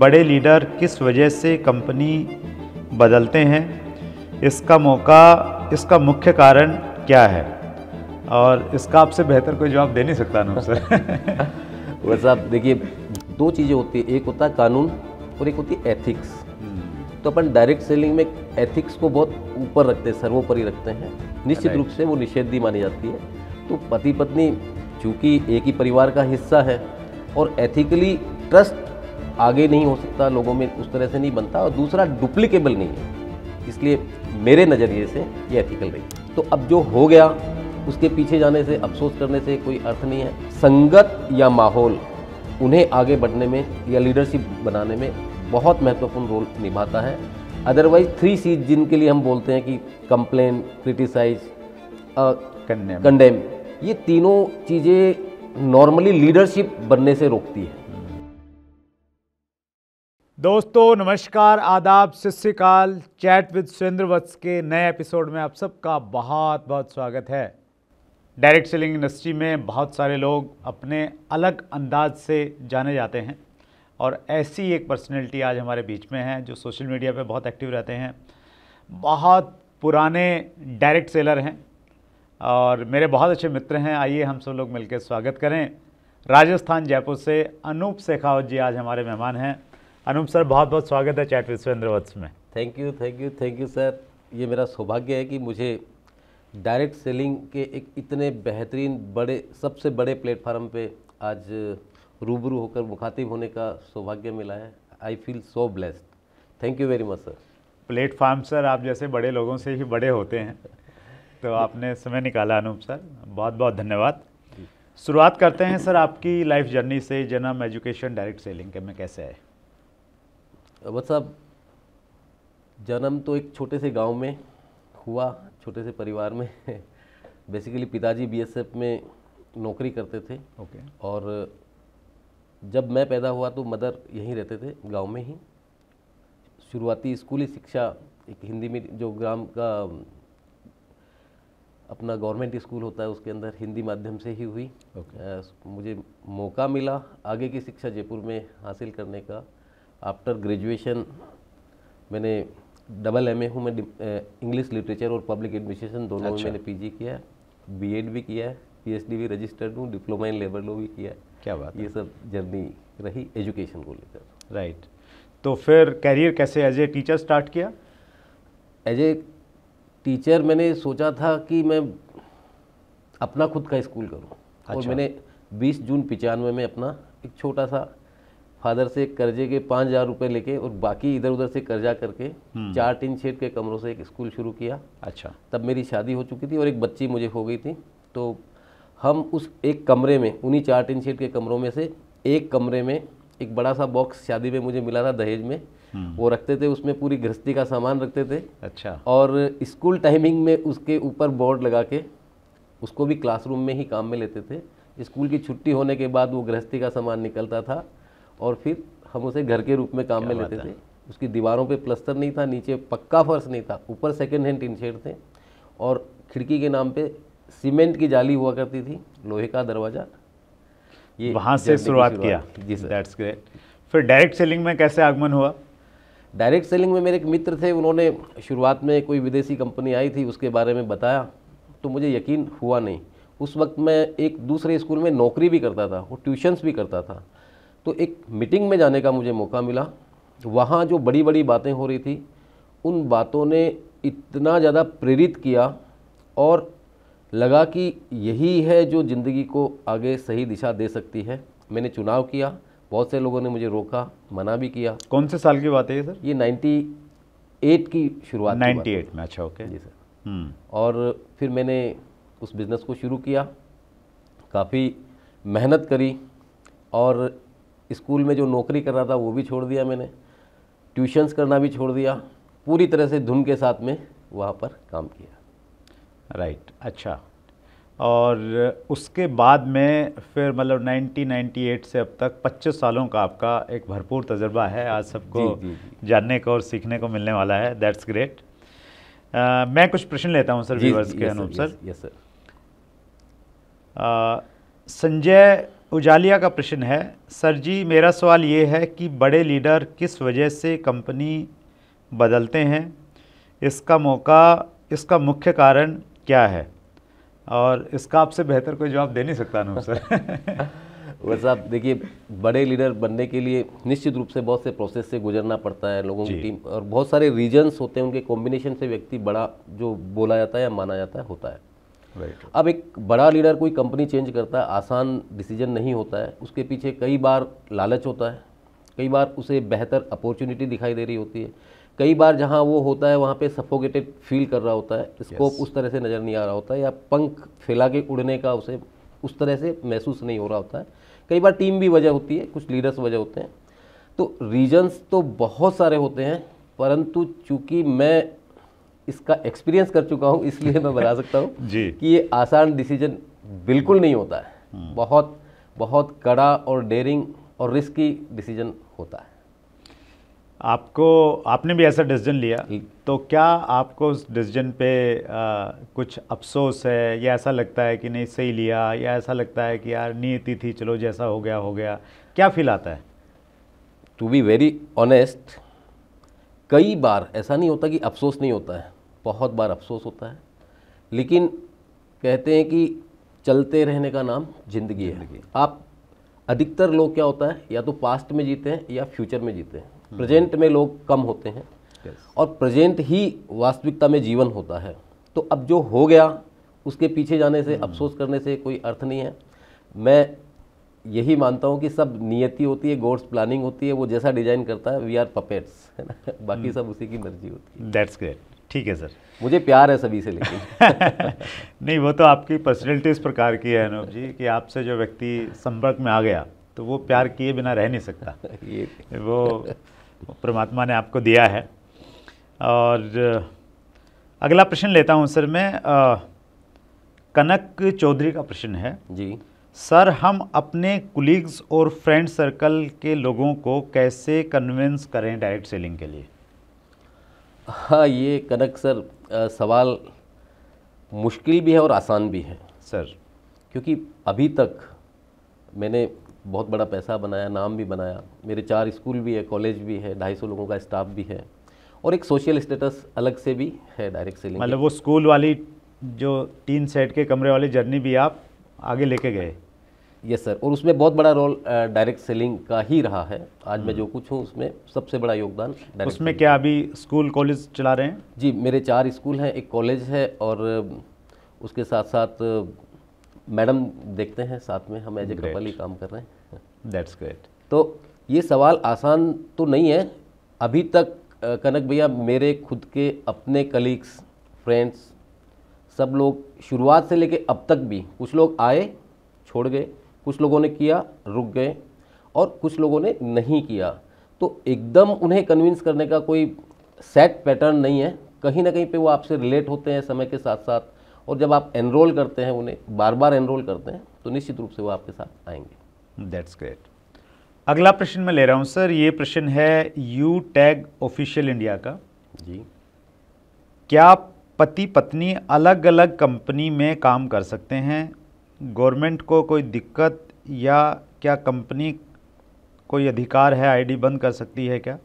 बड़े लीडर किस वजह से कंपनी बदलते हैं, इसका मुख्य कारण क्या है? और इसका आपसे बेहतर कोई जवाब दे नहीं सकता अनूप सर। बस आप देखिए, दो चीज़ें होती है, एक होता है कानून और एक होती है एथिक्स। तो अपन डायरेक्ट सेलिंग में एथिक्स को बहुत ऊपर रखते हैं, सर्वोपरि रखते हैं, निश्चित रूप से वो निषेधी मानी जाती है। तो पति पत्नी चूँकि एक ही परिवार का हिस्सा है और एथिकली ट्रस्ट आगे नहीं हो सकता, लोगों में उस तरह से नहीं बनता, और दूसरा डुप्लीकेबल नहीं है, इसलिए मेरे नज़रिए से ये एथिकल रही। तो अब जो हो गया उसके पीछे जाने से, अफसोस करने से कोई अर्थ नहीं है। संगत या माहौल उन्हें आगे बढ़ने में या लीडरशिप बनाने में बहुत महत्वपूर्ण रोल निभाता है। अदरवाइज 3 C's जिनके लिए हम बोलते हैं कि कंप्लेन, क्रिटिसाइज, कंडेम, ये तीनों चीज़ें नॉर्मली लीडरशिप बनने से रोकती है। दोस्तों नमस्कार, आदाब, सत श्री अकाल। चैट विद सुरेंद्र वत्स के नए एपिसोड में आप सबका बहुत बहुत स्वागत है। डायरेक्ट सेलिंग इंडस्ट्री में बहुत सारे लोग अपने अलग अंदाज से जाने जाते हैं और ऐसी एक पर्सनैलिटी आज हमारे बीच में है जो सोशल मीडिया पे बहुत एक्टिव रहते हैं। बहुत पुराने डायरेक्ट सेलर हैं और मेरे बहुत अच्छे मित्र हैं। आइए हम सब लोग मिलकर स्वागत करें। राजस्थान जयपुर से अनूप शेखावत जी आज हमारे मेहमान हैं। अनूप सर, बहुत बहुत स्वागत है चैट विद सुरेंद्र वत्स में। Thank you sir. ये मेरा सौभाग्य है कि मुझे डायरेक्ट सेलिंग के एक इतने बेहतरीन सबसे बड़े प्लेटफार्म पे आज रूबरू होकर मुखातिब होने का सौभाग्य मिला है। I feel so blessed. Thank you very much sir. Platform sir, आप जैसे बड़े लोगों से ही बड़े होते हैं, तो आपने समय निकाला अनूप सर, बहुत बहुत धन्यवाद। शुरुआत करते हैं सर आपकी लाइफ जर्नी से। जन्म, एजुकेशन, डायरेक्ट सेलिंग के में कैसे आए? बस साहब, जन्म तो एक छोटे से गांव में हुआ, छोटे से परिवार में। बेसिकली पिताजी बीएसएफ में नौकरी करते थे। ओके। और जब मैं पैदा हुआ तो मदर यहीं रहते थे, गांव में ही। शुरुआती स्कूली शिक्षा एक हिंदी में, जो ग्राम का अपना गवर्नमेंट स्कूल होता है उसके अंदर, हिंदी माध्यम से ही हुई। मुझे मौका मिला आगे की शिक्षा जयपुर में हासिल करने का। आफ्टर ग्रेजुएशन मैंने डबल MA हूँ मैं, इंग्लिश लिटरेचर और पब्लिक एडमिनिस्ट्रेशन दोनों में मैंने PG किया है, B.Ed भी किया है, PhD भी रजिस्टर्ड हूँ, डिप्लोमा इन लेबर लॉ भी किया है। क्या बात है। ये सब जर्नी रही एजुकेशन को लेकर। राइट। तो फिर कैरियर कैसे एज ए टीचर स्टार्ट किया? एज ए टीचर मैंने सोचा था कि मैं अपना खुद का स्कूल करूं। और मैंने 20 जून 95 में अपना एक छोटा सा फादर से कर्जे के 5,000 रुपये लेके और बाकी इधर उधर से कर्जा करके 4 टीन शेड के कमरों से एक स्कूल शुरू किया। अच्छा। तब मेरी शादी हो चुकी थी और एक बच्ची मुझे हो गई थी। तो हम उस एक कमरे में, उन्हीं 4 टीन शेड के कमरों में से एक कमरे में एक बड़ा सा बॉक्स शादी में मुझे मिला था दहेज में, वो रखते थे, उसमें पूरी गृहस्थी का सामान रखते थे। अच्छा। और स्कूल टाइमिंग में उसके ऊपर बोर्ड लगा के उसको भी क्लासरूम में ही काम में लेते थे। स्कूल की छुट्टी होने के बाद वो गृहस्थी का सामान निकलता था और फिर हम उसे घर के रूप में काम में लेते थे। उसकी दीवारों पे प्लस्तर नहीं था, नीचे पक्का फर्श नहीं था, ऊपर सेकंड हैंड टीन शेड थे और खिड़की के नाम पे सीमेंट की जाली हुआ करती थी, लोहे का दरवाज़ा। ये वहाँ से शुरुआत किया। जी सर। That's great. फिर डायरेक्ट सेलिंग में कैसे आगमन हुआ? डायरेक्ट सेलिंग में मेरे एक मित्र थे, उन्होंने शुरुआत में कोई विदेशी कंपनी आई थी उसके बारे में बताया, तो मुझे यकीन हुआ नहीं। उस वक्त मैं एक दूसरे स्कूल में नौकरी भी करता था और ट्यूशन्स भी करता था। तो एक मीटिंग में जाने का मुझे मौका मिला। वहाँ जो बड़ी बड़ी बातें हो रही थी, उन बातों ने इतना ज़्यादा प्रेरित किया और लगा कि यही है जो ज़िंदगी को आगे सही दिशा दे सकती है। मैंने चुनाव किया, बहुत से लोगों ने मुझे रोका, मना भी किया। कौन से साल की बात है ये सर? ये 98 की शुरुआत। 98 में। अच्छा, ओके जी सर। और फिर मैंने उस बिज़नेस को शुरू किया, काफ़ी मेहनत करी और स्कूल में जो नौकरी कर रहा था वो भी छोड़ दिया मैंने, ट्यूशन्स करना भी छोड़ दिया, पूरी तरह से धुन के साथ में वहाँ पर काम किया। राइट। अच्छा। और उसके बाद में फिर मतलब 1998 से अब तक 25 सालों का आपका एक भरपूर तजर्बा है, आज सबको जी। जानने को और सीखने को मिलने वाला है। That's great. मैं कुछ प्रश्न लेता हूं सर व्यूअर्स के। Anoop sir. Yes sir. Sanjay Ujaliya का प्रश्न है, सर जी मेरा सवाल ये है कि बड़े लीडर किस वजह से कंपनी बदलते हैं, इसका मुख्य कारण क्या है? और इसका आपसे बेहतर कोई जवाब दे नहीं सकता अनूप सर। वैसे आप देखिए, बड़े लीडर बनने के लिए निश्चित रूप से बहुत से प्रोसेस से गुजरना पड़ता है लोगों की टीम, और बहुत सारे रीजन्स होते हैं, उनके कॉम्बिनेशन से व्यक्ति बड़ा जो बोला जाता है या माना जाता है होता है। अब एक बड़ा लीडर कोई कंपनी चेंज करता है, आसान डिसीजन नहीं होता है, उसके पीछे कई बार लालच होता है, कई बार उसे बेहतर अपॉर्चुनिटी दिखाई दे रही होती है, कई बार जहां वो होता है वहां पे सफोकेटेड फील कर रहा होता है, स्कोप उस तरह से नज़र नहीं आ रहा होता है, या पंख फैला के उड़ने का उसे उस तरह से महसूस नहीं हो रहा होता है। कई बार टीम भी वजह होती है, कुछ लीडर्स वजह होते हैं। तो रीजन्स तो बहुत सारे होते हैं, परंतु चूंकि मैं इसका एक्सपीरियंस कर चुका हूँ इसलिए मैं बता सकता हूँ कि ये आसान डिसीजन बिल्कुल नहीं होता है। बहुत बहुत कड़ा और डेयरिंग और रिस्की डिसीजन होता है। आपने भी ऐसा डिसीजन लिया, तो क्या आपको उस डिसीजन पे कुछ अफसोस है, या ऐसा लगता है कि नहीं सही लिया, या ऐसा लगता है कि यार नियति थी, चलो जैसा हो गया, क्या फील आता है? टू बी वेरी ऑनेस्ट, कई बार ऐसा नहीं होता कि अफसोस नहीं होता है, बहुत बार अफसोस होता है, लेकिन कहते हैं कि चलते रहने का नाम जिंदगी है। आप अधिकतर लोग क्या होता है, या तो पास्ट में जीते हैं या फ्यूचर में जीते हैं। प्रेजेंट में लोग कम होते हैं, और प्रेजेंट ही वास्तविकता में जीवन होता है। तो अब जो हो गया उसके पीछे जाने से, अफसोस करने से कोई अर्थ नहीं है। मैं यही मानता हूँ कि सब नियति होती है, गॉड्स प्लानिंग होती है, वो जैसा डिजाइन करता है, वी आर पपेट्स, है ना, बाकी सब उसी की मर्जी होती है। दैट्स ग्रेट, ठीक है सर। मुझे प्यार है सभी से, लेकिन नहीं, वो तो आपकी पर्सनैलिटी इस प्रकार की है अनूप जी कि आपसे जो व्यक्ति संपर्क में आ गया तो वो प्यार किए बिना रह नहीं सकता। ये वो परमात्मा ने आपको दिया है। और अगला प्रश्न लेता हूं सर मैं। कनक चौधरी का प्रश्न है जी, सर हम अपने कुलीग्स और फ्रेंड सर्कल के लोगों को कैसे कन्विंस करें डायरेक्ट सेलिंग के लिए? हाँ, ये कनक सर सवाल मुश्किल भी है और आसान भी है सर, क्योंकि अभी तक मैंने बहुत बड़ा पैसा बनाया, नाम भी बनाया, मेरे 4 स्कूल भी है, कॉलेज भी है, 250 लोगों का स्टाफ भी है, और एक सोशल स्टेटस अलग से भी है डायरेक्ट सेलिंग। मतलब वो स्कूल वाली जो 3 सेट के कमरे वाली जर्नी भी आप आगे लेके गए? यस सर, और उसमें बहुत बड़ा रोल डायरेक्ट सेलिंग का ही रहा है। आज मैं जो कुछ हूँ उसमें सबसे बड़ा योगदान डायरेक्ट। उसमें क्या अभी स्कूल कॉलेज चला रहे हैं? जी, मेरे 4 स्कूल हैं, एक कॉलेज है, और उसके साथ साथ मैडम देखते हैं, साथ में हम एज ए कपल ही काम कर रहे हैं। That's great. तो ये सवाल आसान तो नहीं है। अभी तक कनक भैया, मेरे खुद के अपने कलीग्स, फ्रेंड्स, सब लोग शुरुआत से लेके अब तक भी, कुछ लोग आए छोड़ गए, कुछ लोगों ने किया रुक गए, और कुछ लोगों ने नहीं किया। तो एकदम उन्हें कन्विंस करने का कोई सेट पैटर्न नहीं है। कहीं ना कहीं पे वो आपसे रिलेट होते हैं समय के साथ साथ, और जब आप एनरोल करते हैं, उन्हें बार बार एनरोल करते हैं, तो निश्चित रूप से वो आपके साथ आएंगे। That's great. अगला प्रश्न मैं ले रहा हूं सर। ये प्रश्न है यू टैग ऑफिशियल इंडिया का। जी, क्या पति पत्नी अलग अलग कंपनी में काम कर सकते हैं? गवर्नमेंट को कोई दिक्कत, या क्या कंपनी कोई अधिकार है आईडी बंद कर सकती है क्या?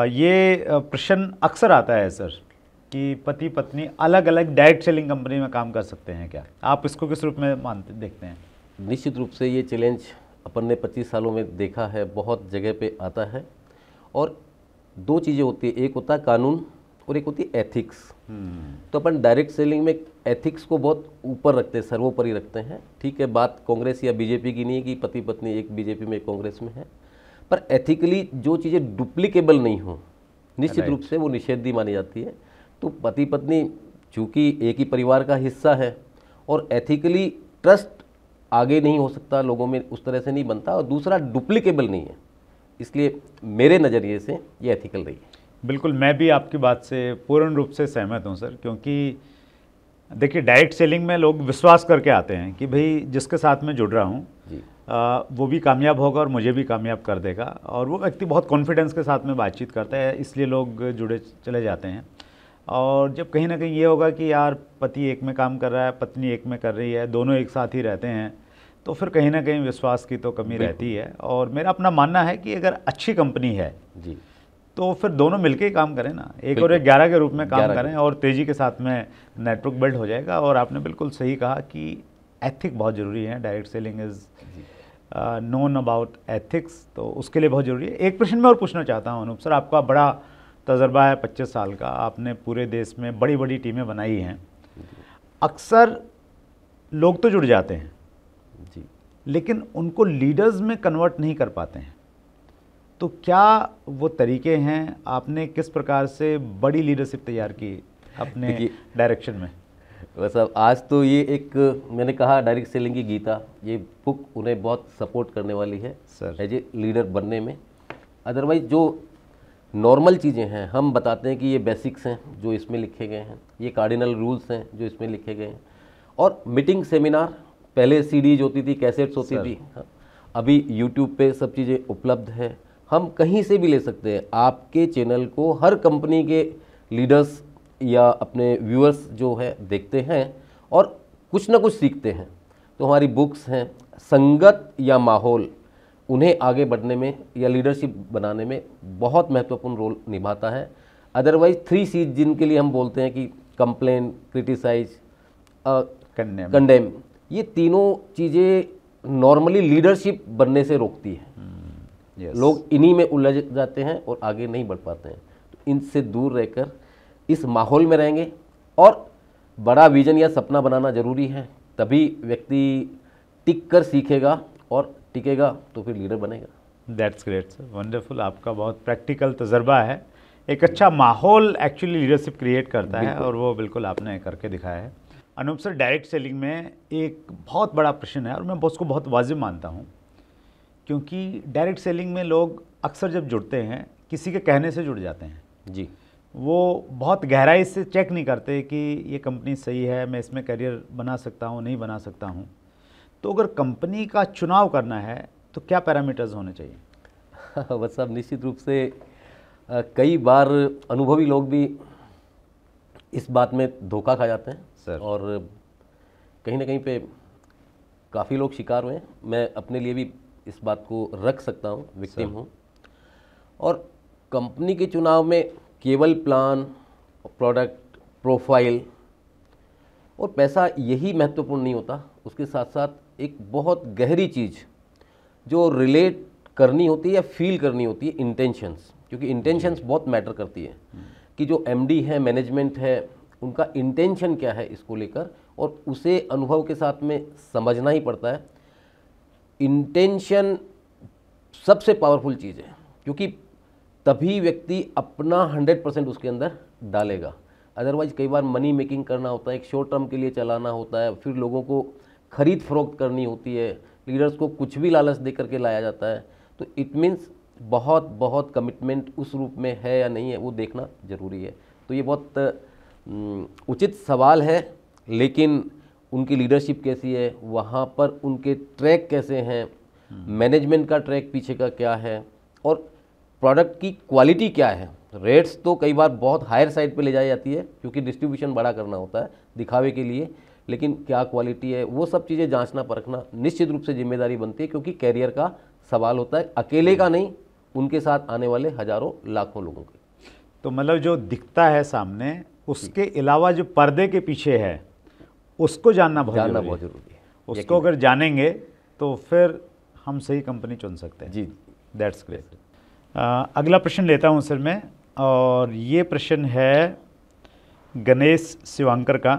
ये प्रश्न अक्सर आता है सर कि पति पत्नी अलग अलग डायरेक्ट सेलिंग कंपनी में काम कर सकते हैं क्या? आप इसको किस रूप में मानते देखते हैं? निश्चित रूप से ये चैलेंज अपन ने 25 सालों में देखा है, बहुत जगह पे आता है। और 2 चीज़ें होती है, एक होता है कानून और एक होती है एथिक्स। तो अपन डायरेक्ट सेलिंग में एथिक्स को बहुत ऊपर रखते हैं, सर्वोपरि रखते हैं। ठीक है, बात कांग्रेस या बीजेपी की नहीं है कि पति पत्नी एक बीजेपी में एक कांग्रेस में है, पर एथिकली जो चीज़ें डुप्लीकेबल नहीं हो, निश्चित रूप से वो निषेधी मानी जाती है। तो पति पत्नी चूँकि एक ही परिवार का हिस्सा है, और एथिकली ट्रस्ट आगे नहीं हो सकता, लोगों में उस तरह से नहीं बनता, और दूसरा डुप्लीकेबल नहीं है, इसलिए मेरे नज़रिए से ये एथिकल रही है। बिल्कुल, मैं भी आपकी बात से पूर्ण रूप से सहमत हूं सर, क्योंकि देखिए डायरेक्ट सेलिंग में लोग विश्वास करके आते हैं कि भाई जिसके साथ मैं जुड़ रहा हूं वो भी कामयाब होगा और मुझे भी कामयाब कर देगा, और वो व्यक्ति बहुत कॉन्फिडेंस के साथ में बातचीत करता है, इसलिए लोग जुड़े चले जाते हैं। और जब कहीं ना कहीं ये होगा कि यार पति एक में काम कर रहा है, पत्नी एक में कर रही है, दोनों एक साथ ही रहते हैं, तो फिर कहीं ना कहीं विश्वास की तो कमी रहती है। और मेरा अपना मानना है कि अगर अच्छी कंपनी है जी, तो फिर दोनों मिलके ही काम करें ना, एक और एक 11 के रूप में काम 11 करें और तेज़ी के साथ में नेटवर्क बिल्ड हो जाएगा। और आपने बिल्कुल सही कहा कि एथिक बहुत ज़रूरी है, direct selling is known about ethics, तो उसके लिए बहुत ज़रूरी है। एक प्रश्न मैं और पूछना चाहता हूँ अनूप सर, आपका बड़ा तजर्बा है 25 साल का, आपने पूरे देश में बड़ी बड़ी टीमें बनाई हैं। अक्सर लोग तो जुड़ जाते हैं जी, लेकिन उनको लीडर्स में कन्वर्ट नहीं कर पाते हैं, तो क्या वो तरीके हैं, आपने किस प्रकार से बड़ी लीडरशिप तैयार की अपने डायरेक्शन में? बस अब आज तो ये एक मैंने कहा डायरेक्ट सेलिंग की गीता, ये बुक उन्हें बहुत सपोर्ट करने वाली है सर एज ए लीडर बनने में। अदरवाइज जो नॉर्मल चीज़ें हैं हम बताते हैं कि ये बेसिक्स हैं जो इसमें लिखे गए हैं, ये कार्डिनल रूल्स हैं जो इसमें लिखे गए हैं। और मीटिंग सेमिनार पहले सीडीज होती थी, कैसेट्स होती थी, अभी यूट्यूब पे सब चीज़ें उपलब्ध है, हम कहीं से भी ले सकते हैं। आपके चैनल को हर कंपनी के लीडर्स या अपने व्यूअर्स जो है देखते हैं और कुछ ना कुछ सीखते हैं। तो हमारी बुक्स हैं, संगत या माहौल उन्हें आगे बढ़ने में या लीडरशिप बनाने में बहुत महत्वपूर्ण रोल निभाता है। अदरवाइज 3 C's जिनके लिए हम बोलते हैं कि कंप्लेन, क्रिटिसाइज, कंडेम, ये तीनों चीज़ें नॉर्मली लीडरशिप बनने से रोकती है। लोग इन्हीं में उलझ जाते हैं और आगे नहीं बढ़ पाते हैं। तो इनसे दूर रहकर इस माहौल में रहेंगे और बड़ा विजन या सपना बनाना ज़रूरी है, तभी व्यक्ति टिक कर सीखेगा और टिकेगा तो फिर लीडर बनेगा। That's great sir, wonderful. आपका बहुत प्रैक्टिकल तजर्बा है। एक अच्छा माहौल एक्चुअली लीडरशिप क्रिएट करता है और वो बिल्कुल आपने करके दिखाया है। अनूप सर, डायरेक्ट सेलिंग में एक बहुत बड़ा प्रश्न है और मैं उसको बहुत वाजिब मानता हूँ, क्योंकि डायरेक्ट सेलिंग में लोग अक्सर जब जुड़ते हैं किसी के कहने से जुड़ जाते हैं जी, वो बहुत गहराई से चेक नहीं करते कि ये कंपनी सही है, मैं इसमें करियर बना सकता हूँ, नहीं बना सकता हूँ। तो अगर कंपनी का चुनाव करना है तो क्या पैरामीटर्स होने चाहिए? बस साहब, निश्चित रूप से कई बार अनुभवी लोग भी इस बात में धोखा खा जाते हैं सर, और कहीं ना कहीं पे काफ़ी लोग शिकार हुए हैं। मैं अपने लिए भी इस बात को रख सकता हूँ, विक्टिम हूँ। और कंपनी के चुनाव में केवल प्लान, प्रोडक्ट, प्रोफाइल और पैसा यही महत्वपूर्ण नहीं होता, उसके साथ साथ एक बहुत गहरी चीज़ जो रिलेट करनी होती है या फील करनी होती है, इंटेंशंस। क्योंकि इंटेंशंस बहुत मैटर करती है कि जो एमडी है, मैनेजमेंट है, उनका इंटेंशन क्या है इसको लेकर, और उसे अनुभव के साथ में समझना ही पड़ता है। इंटेंशन सबसे पावरफुल चीज़ है, क्योंकि तभी व्यक्ति अपना 100% उसके अंदर डालेगा। अदरवाइज कई बार मनी मेकिंग करना होता है, एक शॉर्ट टर्म के लिए चलाना होता है, फिर लोगों को खरीद फरोख्त करनी होती है, लीडर्स को कुछ भी लालच दे करके लाया जाता है। तो इट मीन्स बहुत कमिटमेंट उस रूप में है या नहीं है, वो देखना ज़रूरी है। तो ये बहुत उचित सवाल है, लेकिन उनकी लीडरशिप कैसी है, वहाँ पर उनके ट्रैक कैसे हैं, मैनेजमेंट का ट्रैक पीछे का क्या है, और प्रोडक्ट की क्वालिटी क्या है। रेट्स तो कई बार बहुत हायर साइड पे ले जाई जाती है क्योंकि डिस्ट्रीब्यूशन बड़ा करना होता है दिखावे के लिए, लेकिन क्या क्वालिटी है, वो सब चीज़ें जांचना परखना निश्चित रूप से जिम्मेदारी बनती है, क्योंकि कैरियर का सवाल होता है, अकेले का नहीं, उनके साथ आने वाले हजारों लाखों लोगों के। तो मतलब जो दिखता है सामने, उसके अलावा जो पर्दे के पीछे है उसको जानना बहुत जरूरी है। उसको अगर जानेंगे तो फिर हम सही कंपनी चुन सकते हैं। जी, दैट्स ग्रेट। अगला प्रश्न लेता हूं सर मैं, और ये प्रश्न है गणेश शिवांकर का।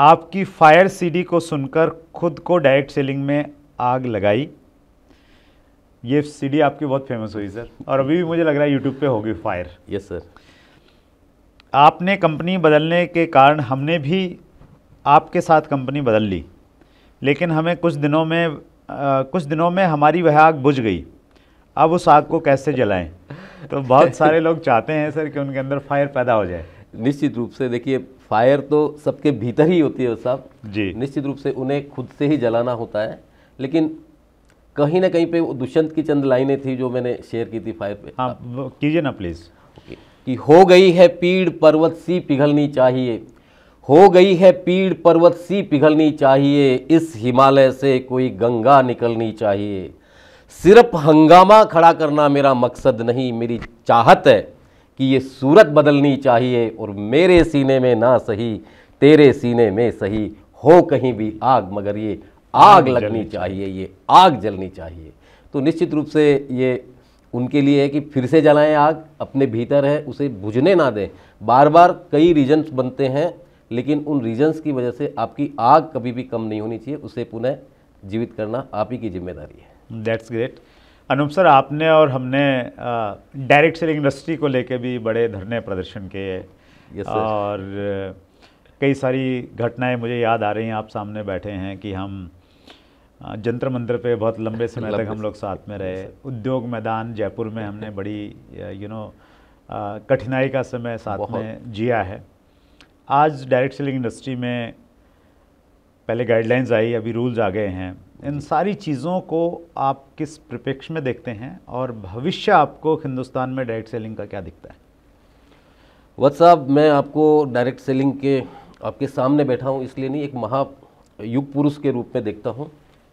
आपकी फायर सीडी को सुनकर खुद को डायरेक्ट सेलिंग में आग लगाई। ये सीडी आपकी बहुत फेमस हुई सर, और अभी भी मुझे लग रहा है यूट्यूब पे होगी फायर। Yes sir. आपने कंपनी बदलने के कारण हमने भी आपके साथ कंपनी बदल ली, लेकिन हमें कुछ दिनों में हमारी वह आग बुझ गई। अब उस आग को कैसे जलाएं? तो बहुत सारे लोग चाहते हैं सर कि उनके अंदर फायर पैदा हो जाए। निश्चित रूप से देखिए, फायर तो सबके भीतर ही होती है साहब जी। निश्चित रूप से उन्हें खुद से ही जलाना होता है, लेकिन कहीं ना कहीं पे वो दुष्यंत की चंद लाइनें थी जो मैंने शेयर की थी फायर पे। हाँ कीजिए ना प्लीज़। कि हो गई है पीड़ पर्वत सी पिघलनी चाहिए, हो गई है पीड़ पर्वत सी पिघलनी चाहिए, इस हिमालय से कोई गंगा निकलनी चाहिए। सिर्फ हंगामा खड़ा करना मेरा मकसद नहीं, मेरी चाहत है कि ये सूरत बदलनी चाहिए। और मेरे सीने में ना सही, तेरे सीने में सही, हो कहीं भी आग मगर ये आग लगनी चाहिए, ये आग जलनी चाहिए। तो निश्चित रूप से ये उनके लिए है कि फिर से जलाएं आग, अपने भीतर है उसे बुझने ना दें। बार बार कई रीजन्स बनते हैं, लेकिन उन रीजन्स की वजह से आपकी आग कभी भी कम नहीं होनी चाहिए, उसे पुनः जीवित करना आप ही की जिम्मेदारी है। That's great. अनूप सर, आपने और हमने डायरेक्ट सेलिंग इंडस्ट्री को लेके भी बड़े धरने प्रदर्शन किए और कई सारी घटनाएं मुझे याद आ रही हैं। आप सामने बैठे हैं कि हम जंतर मंतर पे बहुत लंबे समय तक हम लोग साथ में रहे। उद्योग मैदान जयपुर में हमने बड़ी कठिनाई का समय साथ में जिया है। आज डायरेक्ट सेलिंग इंडस्ट्री में पहले गाइडलाइंस आई, अभी रूल्स आ गए हैं। इन सारी चीज़ों को आप किस परिप्रेक्ष्य में देखते हैं और भविष्य आपको हिंदुस्तान में डायरेक्ट सेलिंग का क्या दिखता है? वत्स साहब, मैं आपको डायरेक्ट सेलिंग के आपके सामने बैठा हूँ इसलिए नहीं, एक महायुग पुरुष के रूप में देखता हूँ।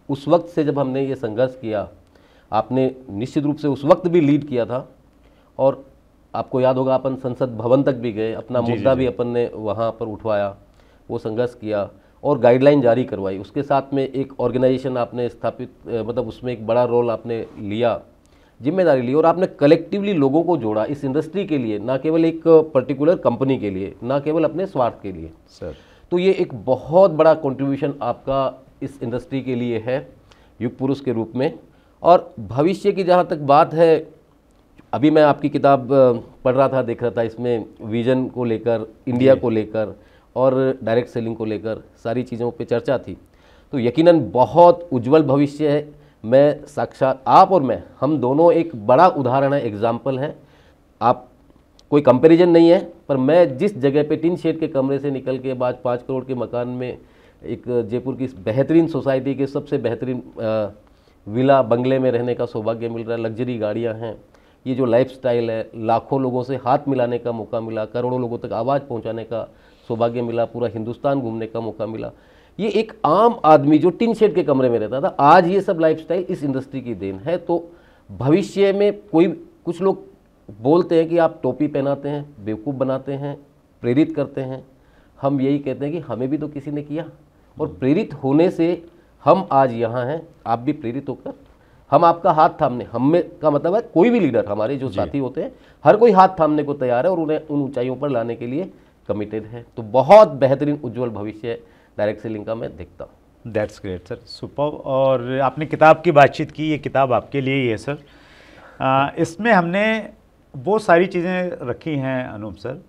उस वक्त से जब हमने ये संघर्ष किया, आपने निश्चित रूप से उस वक्त भी लीड किया था और आपको याद होगा अपन संसद भवन तक भी गए, अपना मुद्दा भी अपन ने वहाँ पर उठवाया, वो संघर्ष किया और गाइडलाइन जारी करवाई। उसके साथ में एक ऑर्गेनाइजेशन आपने स्थापित, मतलब उसमें एक बड़ा रोल आपने लिया, जिम्मेदारी ली और आपने कलेक्टिवली लोगों को जोड़ा इस इंडस्ट्री के लिए, ना केवल एक पर्टिकुलर कंपनी के लिए, ना केवल अपने स्वार्थ के लिए। सर, तो ये एक बहुत बड़ा कंट्रीब्यूशन आपका इस इंडस्ट्री के लिए है युग पुरुष के रूप में। और भविष्य की जहाँ तक बात है, अभी मैं आपकी किताब पढ़ रहा था, देख रहा था, इसमें विजन को लेकर, इंडिया को लेकर और डायरेक्ट सेलिंग को लेकर सारी चीज़ों पे चर्चा थी। तो यकीनन बहुत उज्जवल भविष्य है। मैं साक्षात, आप और मैं, हम दोनों एक बड़ा उदाहरण है, एग्जाम्पल है। आप कोई कंपैरिजन नहीं है, पर मैं जिस जगह पे टिन शेड के कमरे से निकल के बाद 5 करोड़ के मकान में एक जयपुर की बेहतरीन सोसाइटी के सबसे बेहतरीन विला बंगले में रहने का सौभाग्य मिल रहा है, लग्जरी गाड़ियाँ हैं, ये जो लाइफस्टाइल है, लाखों लोगों से हाथ मिलाने का मौका मिला, करोड़ों लोगों तक आवाज़ पहुंचाने का सौभाग्य मिला, पूरा हिंदुस्तान घूमने का मौका मिला। ये एक आम आदमी जो टिन शेड के कमरे में रहता था, आज ये सब लाइफस्टाइल इस इंडस्ट्री की देन है। तो भविष्य में कुछ लोग बोलते हैं कि आप टोपी पहनाते हैं, बेवकूफ़ बनाते हैं, प्रेरित करते हैं। हम यही कहते हैं कि हमें भी तो किसी ने किया और प्रेरित होने से हम आज यहाँ हैं। आप भी प्रेरित होकर, हम आपका हाथ थामने, हमें का मतलब है कोई भी लीडर, हमारे जो साथी होते हैं, हर कोई हाथ थामने को तैयार है और उन्हें उन ऊंचाइयों पर लाने के लिए कमिटेड है। तो बहुत बेहतरीन उज्जवल भविष्य डायरेक्ट सेलिंग का मैं देखता हूँ। That's great sir, super. और आपने किताब की बातचीत की, ये किताब आपके लिए ही है सर। इसमें हमने वो सारी चीज़ें रखी हैं अनूप सर,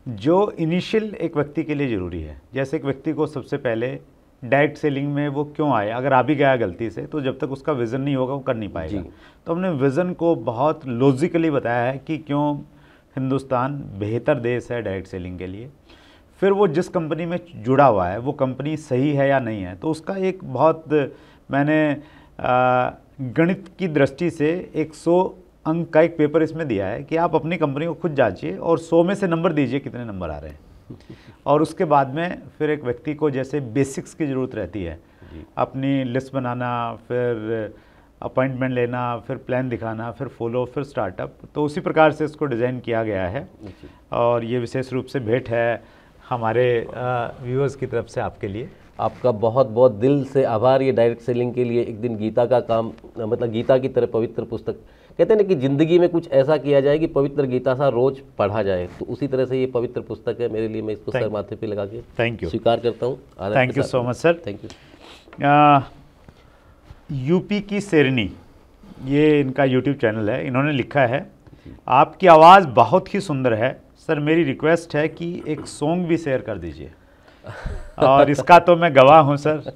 जो इनिशियल एक व्यक्ति के लिए ज़रूरी है। जैसे एक व्यक्ति को सबसे पहले डायरेक्ट सेलिंग में वो क्यों आए, अगर आ भी गया गलती से, तो जब तक उसका विज़न नहीं होगा वो कर नहीं पाएगा। तो हमने विज़न को बहुत लॉजिकली बताया है कि क्यों हिंदुस्तान बेहतर देश है डायरेक्ट सेलिंग के लिए। फिर वो जिस कंपनी में जुड़ा हुआ है वो कंपनी सही है या नहीं है, तो उसका एक बहुत, मैंने गणित की दृष्टि से 100 अंक का एक पेपर इसमें दिया है कि आप अपनी कंपनी को खुद जांचिए और 100 में से नंबर दीजिए कितने नंबर आ रहे हैं। और उसके बाद में फिर एक व्यक्ति को जैसे बेसिक्स की ज़रूरत रहती है, अपनी लिस्ट बनाना, फिर अपॉइंटमेंट लेना, फिर प्लान दिखाना, फिर फॉलो, फिर स्टार्टअप, तो उसी प्रकार से इसको डिज़ाइन किया गया है। और ये विशेष रूप से भेंट है हमारे व्यूअर्स की तरफ से आपके लिए। आपका बहुत बहुत दिल से आभार ये डायरेक्ट सेलिंग के लिए। एक दिन गीता का काम, मतलब गीता की तरह पवित्र पुस्तक, कहते हैं ना कि ज़िंदगी में कुछ ऐसा किया जाए कि पवित्र गीता सा रोज़ पढ़ा जाए, तो उसी तरह से ये पवित्र पुस्तक है मेरे लिए। मैं इसको सर माथे पे लगा के थैंक यू स्वीकार करता हूँ। Thank you so much sir. Thank you. UP की शेरनी, ये इनका यूट्यूब चैनल है। इन्होंने लिखा है, आपकी आवाज़ बहुत ही सुंदर है सर, मेरी रिक्वेस्ट है कि एक सॉन्ग भी शेयर कर दीजिए। और इसका तो मैं गवाह हूँ सर।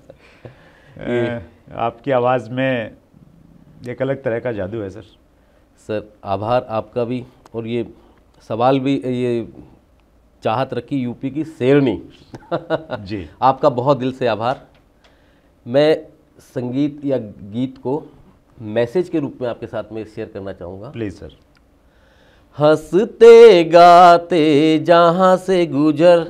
आपकी आवाज़ में एक अलग तरह का जादू है सर। सर आभार आपका भी। और ये सवाल भी, ये चाहत रखी यूपी की शेरनी जी, आपका बहुत दिल से आभार। मैं संगीत या गीत को मैसेज के रूप में आपके साथ में शेयर करना चाहूँगा। Please sir. हंसते गाते जहाँ से गुजर,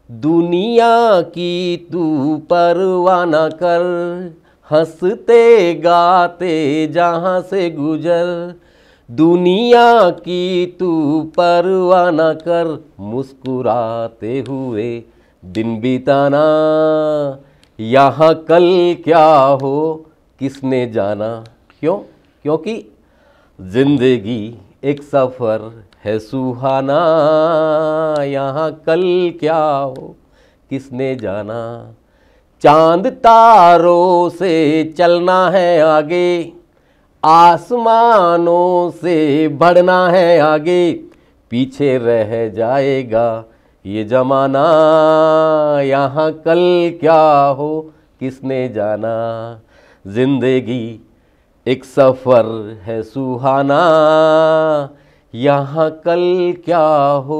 दुनिया की तू परवाह न कर, हंसते गाते जहाँ से गुजर। दुनिया की तू परवाह न कर, मुस्कुराते हुए दिन बिताना। यहाँ कल क्या हो किसने जाना। क्यों? क्योंकि जिंदगी एक सफ़र है सुहाना। यहाँ कल क्या हो किसने जाना। चांद तारों से चलना है आगे, आसमानों से बढ़ना है आगे। पीछे रह जाएगा ये जमाना। यहाँ कल क्या हो किसने जाना। जिंदगी एक सफ़र है सुहाना। यहाँ कल क्या हो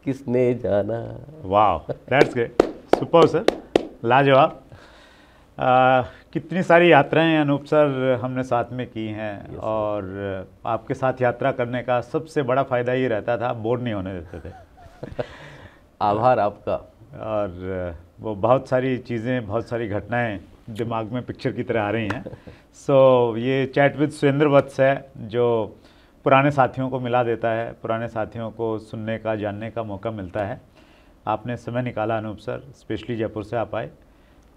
किसने जाना। वाह, दैट्स ग्रेट, सुपर सर, लाजवाब। कितनी सारी यात्राएं अनूप सर हमने साथ में की हैं, और आपके साथ यात्रा करने का सबसे बड़ा फ़ायदा ये रहता था, बोर नहीं होने देते थे। आभार आपका। और वो बहुत सारी चीज़ें, बहुत सारी घटनाएं दिमाग में पिक्चर की तरह आ रही हैं। सो ये चैट विद सुरेंद्र वत्स है, जो पुराने साथियों को मिला देता है, पुराने साथियों को सुनने का, जानने का मौका मिलता है। आपने समय निकाला अनूप सर, स्पेशली जयपुर से आप आए,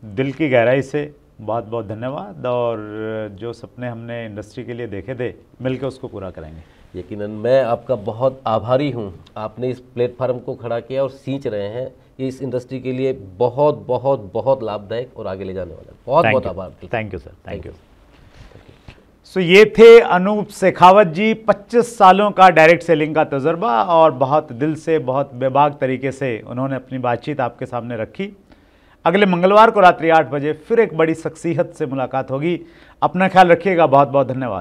दिल की गहराई से बहुत बहुत धन्यवाद। और जो सपने हमने इंडस्ट्री के लिए देखे थे, मिलकर उसको पूरा करेंगे। यकीनन मैं आपका बहुत आभारी हूँ। आपने इस प्लेटफार्म को खड़ा किया और सींच रहे हैं। ये इस इंडस्ट्री के लिए बहुत बहुत बहुत लाभदायक और आगे ले जाने वाला है। बहुत बहुत आभार। Thank you sir, thank you. So ये थे अनूप शेखावत जी। 25 सालों का डायरेक्ट सेलिंग का तजुर्बा, और बहुत दिल से, बहुत बेबाक तरीके से उन्होंने अपनी बातचीत आपके सामने रखी। अगले मंगलवार को रात्रि 8 बजे फिर एक बड़ी शख्सियत से मुलाकात होगी। अपना ख्याल रखिएगा। बहुत बहुत धन्यवाद।